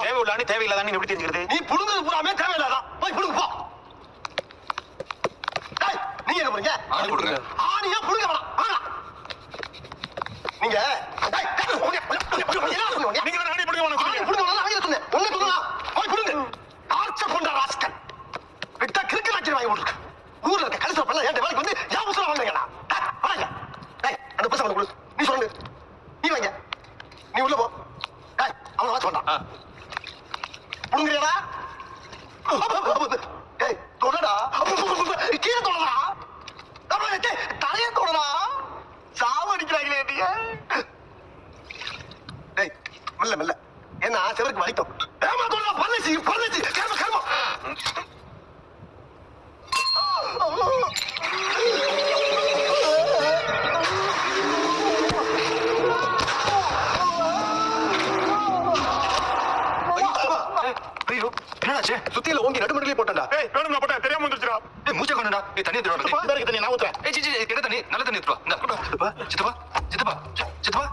தேவை உள்ளானே தேவையில்லாதானே எப்படி தெரிஞ்சுக்கிறது? நீ புடுங்குறது பூராமே தேவையில்லாதான். போய் புடுங்க போ. டேய் நீங்க எங்க போறீங்க? ஆணி கொடுங்க. ஆணியா புடுங்க வேணாம். வாங்க. நீங்க டேய் நீங்க ஆணி புடுங்க வேணாம். ஆணி புடுங்க வேணாம். அவங்க சொன்னேன். ஒண்ணே புடுங்க. போய் புடுங்க. ஆர்ச்ச கொண்ட ராஸ்கல். விட்டா கிறுக்கு நாச்சி வாங்கி போட்டுருக்கு. ஊர்ல இருக்க கழுத்துல பல்ல ஏன் வேலைக்கு வந்து ஏன் உசுர வாங்குறீங்களா? வாங்க. டேய் அந்த பசங்க கொடு. நீ சொல்லு. நீ வாங்க. நீ உள்ள போ. டேய் அவன வாட்ச் பண்ணா. புடுங்கறியடா? டேய் தொடடா. கீழ தொடடா. டேய் டேய் தலைய தொடடா. சாவ அடிக்கறாங்களே நீ. டேய் மெல்ல மெல்ல. என்ன செவருக்கு வலிக்கும். ஏமா தொடடா பல்லச்சி கர்ம. ஐயோ என்னாச்சு? சுத்தியில ஓங்கி நடுமடலே போட்டடா. ஏய் வேணும் நான் போட்டேன் தெரியாம வந்துச்சுடா. ஏய் மூச்சை கொண்டடா. ஏய் தண்ணி எடுத்து வா. பேருக்கு தண்ணி நான் ஊத்துறேன். ஏய் சி கெட்ட தண்ணி நல்ல தண்ணி எடுத்து வா. இந்த சித்தப்பா சித்தப்பா